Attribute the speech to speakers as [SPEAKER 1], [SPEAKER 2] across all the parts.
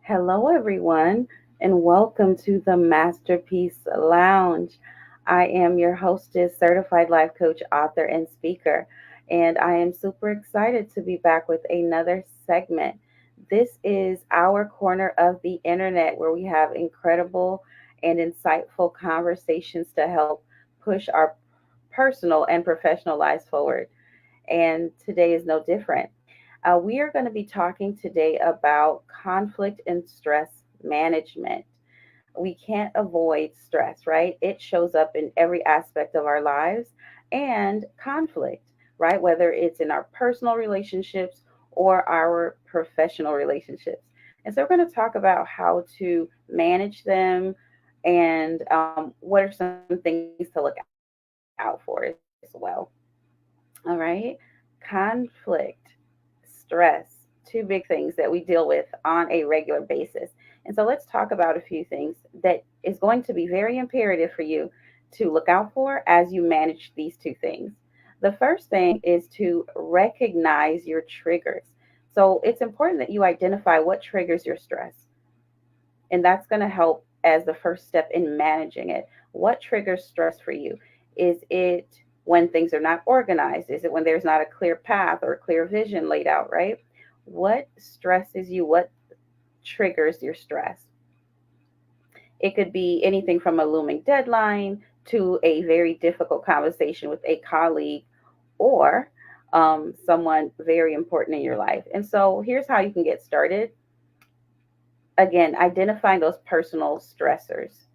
[SPEAKER 1] Hello, everyone, and welcome to the Masterpiece Lounge. I am your hostess, certified life coach, author, and speaker, and I am super excited to be back with another segment. This is our corner of the internet where we have incredible and insightful conversations to help push our personal and professional lives forward. And today is no different. We are going to be talking today about conflict and stress management. We can't avoid stress, right? It shows up in every aspect of our lives and conflict, right? Whether it's in our personal relationships or our professional relationships. And so we're going to talk about how to manage them and what are some things to look out for as well. All right. Conflict, stress, two big things that we deal with on a regular basis. And so let's talk about a few things that is going to be very imperative for you to look out for as you manage these two things. The first thing is to recognize your triggers. So it's important that you identify what triggers your stress. And that's going to help as the first step in managing it. What triggers stress for you? Is it when things are not organized? Is it when there's not a clear path or a clear vision laid out, right? What stresses you? What triggers your stress? It could be anything from a looming deadline to a very difficult conversation with a colleague or someone very important in your life. And so here's how you can get started. Again, identifying those personal stressors.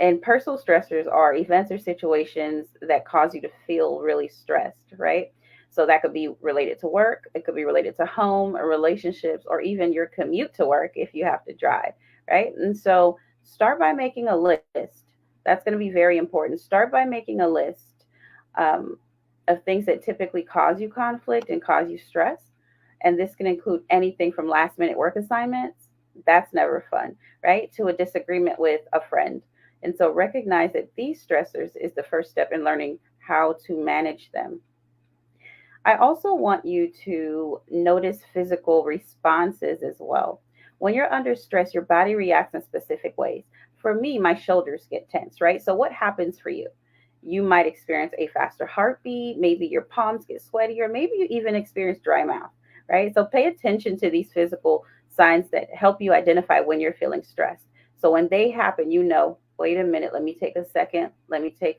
[SPEAKER 1] And personal stressors are events or situations that cause you to feel really stressed, right? So that could be related to work, it could be related to home or relationships, or even your commute to work if you have to drive, right? And so start by making a list. That's going to be very important. Start by making a list um, of things that typically cause you conflict and cause you stress. And this can include anything from last minute work assignments, that's never fun, right? To a disagreement with a friend. And so recognize that these stressors is the first step in learning how to manage them. I also want you to notice physical responses as well. When you're under stress, your body reacts in specific ways. For me, my shoulders get tense, right? So, what happens for you? You might experience a faster heartbeat, maybe your palms get sweaty, or maybe you even experience dry mouth, right? So, pay attention to these physical signs that help you identify when you're feeling stressed. So, when they happen, you know, wait a minute, let me take a second, let me take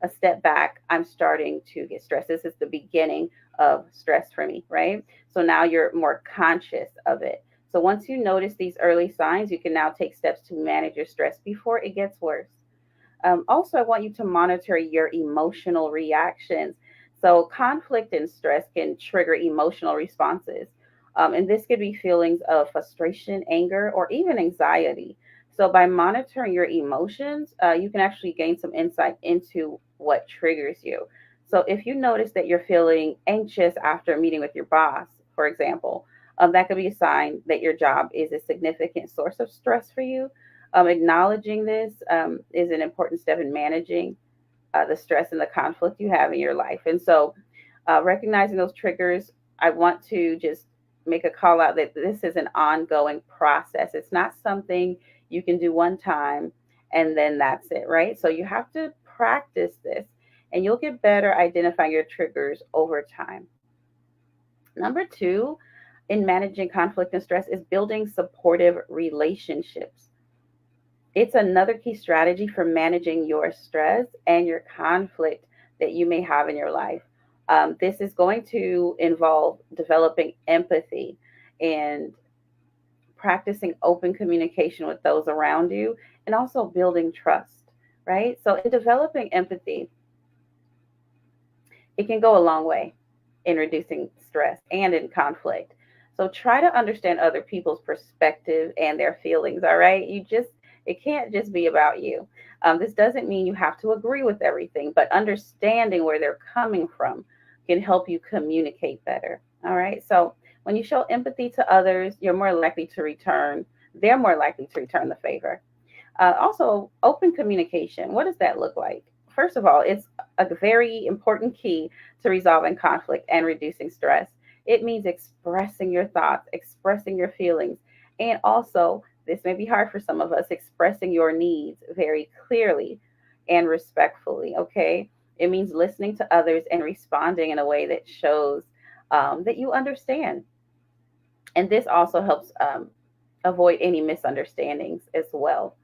[SPEAKER 1] a step back, I'm starting to get stressed. This is the beginning of stress for me, right? So now you're more conscious of it. So once you notice these early signs, you can now take steps to manage your stress before it gets worse. Also, I want you to monitor your emotional reactions. So, conflict and stress can trigger emotional responses. And this could be feelings of frustration, anger, or even anxiety. So, by monitoring your emotions, you can actually gain some insight into what triggers you. So, if you notice that you're feeling anxious after a meeting with your boss, for example, that could be a sign that your job is a significant source of stress for you. Acknowledging this is an important step in managing the stress and the conflict you have in your life. And so, recognizing those triggers, I want to just make a call out that this is an ongoing process. It's not something you can do one time and then that's it, right? So, you have to practice this and you'll get better identifying your triggers over time. Number two, in managing conflict and stress, is building supportive relationships. It's another key strategy for managing your stress and your conflict that you may have in your life. This is going to involve developing empathy and practicing open communication with those around you and also building trust, right? So, in developing empathy, it can go a long way in reducing stress and in conflict. So try to understand other people's perspective and their feelings, all right? It can't just be about you. This doesn't mean you have to agree with everything, but understanding where they're coming from can help you communicate better, all right? So when you show empathy to others, they're more likely to return the favor. Also, open communication. What does that look like? First of all, it's a very important key to resolving conflict and reducing stress. It means expressing your thoughts, expressing your feelings, And also, this may be hard for some of us, expressing your needs very clearly and respectfully, okay? It means listening to others and responding in a way that shows that you understand. And this also helps avoid any misunderstandings as well.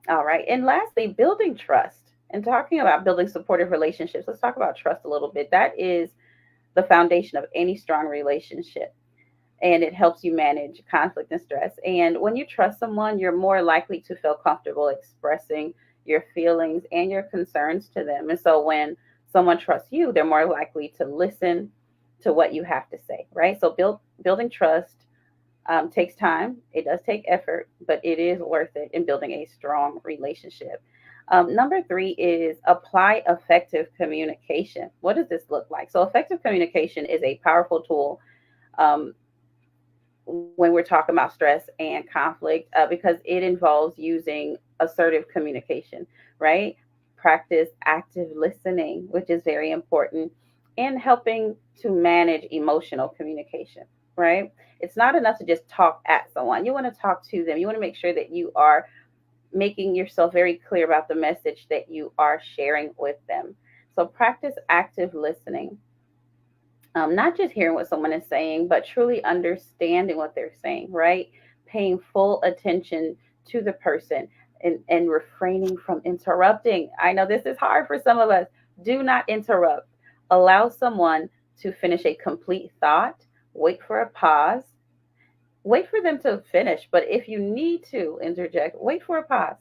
[SPEAKER 1] All right. And lastly, building trust. And talking about building supportive relationships, let's talk about trust a little bit. That is the foundation of any strong relationship, and it helps you manage conflict and stress. And when you trust someone, you're more likely to feel comfortable expressing your feelings and your concerns to them. And so when someone trusts you, they're more likely to listen to what you have to say, right? So building trust takes time. It does take effort, but it is worth it in building a strong relationship. Number three is apply effective communication. What does this look like? So, effective communication is a powerful tool um, when we're talking about stress and conflict because it involves using assertive communication, right? Practice active listening, which is very important, and helping to manage emotional communication, right? It's not enough to just talk at someone. You want to talk to them. You want to make sure that you are making yourself very clear about the message that you are sharing with them. So practice active listening, not just hearing what someone is saying, but truly understanding what they're saying, right? Paying full attention to the person and refraining from interrupting. I know this is hard for some of us. Do not interrupt. Allow someone to finish a complete thought. Wait for a pause. Wait for them to finish. But if you need to interject, wait for a pause.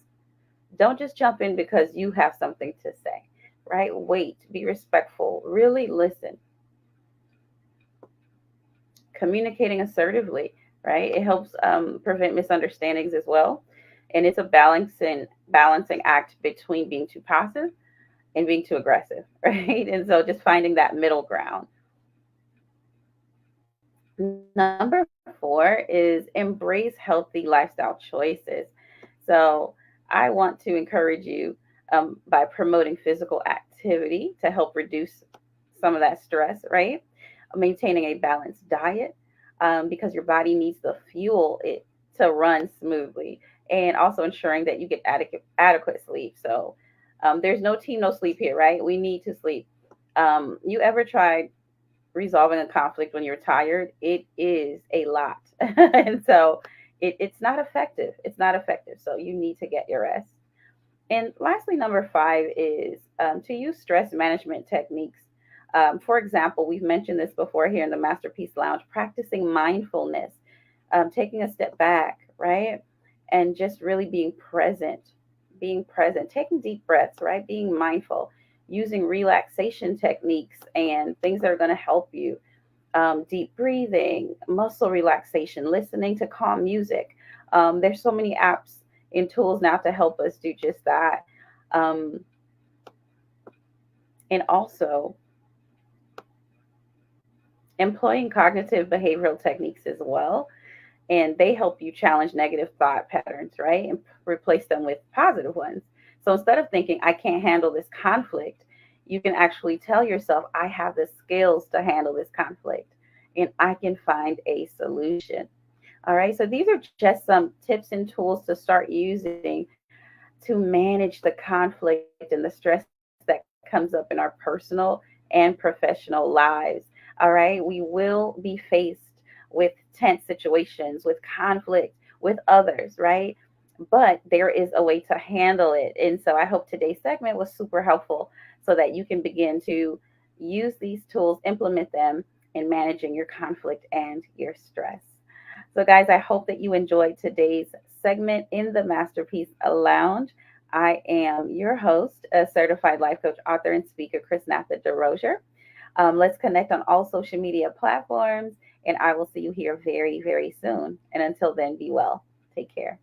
[SPEAKER 1] Don't just jump in because you have something to say, right? Wait, be respectful, really listen. Communicating assertively, right? It helps prevent misunderstandings as well. And it's a balancing act between being too passive and being too aggressive, right? And so just finding that middle ground. Number four is embrace healthy lifestyle choices. So I want to encourage you by promoting physical activity to help reduce some of that stress, right? Maintaining a balanced diet because your body needs the fuel it to run smoothly, and also ensuring that you get adequate sleep. So there's no team, no sleep here, right? We need to sleep. You ever tried resolving a conflict when you're tired? It is a lot. And so it's not effective. It's not effective. So you need to get your rest. And lastly, number five is to use stress management techniques. For example, we've mentioned this before here in the Masterpiece Lounge, practicing mindfulness, taking a step back, right? And just really being present, taking deep breaths, right? Being mindful, using relaxation techniques and things that are going to help you. Deep breathing, muscle relaxation, listening to calm music. There's so many apps and tools now to help us do just that. Um, and also employing cognitive behavioral techniques as well. And they help you challenge negative thought patterns, right? And replace them with positive ones. So instead of thinking, I can't handle this conflict, you can actually tell yourself, I have the skills to handle this conflict and I can find a solution. All right. So these are just some tips and tools to start using to manage the conflict and the stress that comes up in our personal and professional lives. All right. We will be faced with tense situations, with conflict with others, right? But there is a way to handle it. And so I hope today's segment was super helpful so that you can begin to use these tools, implement them in managing your conflict and your stress. So, guys, I hope that you enjoyed today's segment in the Masterpiece Lounge. I am your host, a certified life coach, author, and speaker, Chris Natha DeRozier. Let's connect on all social media platforms, and I will see you here very, very soon. And until then, be well. Take care.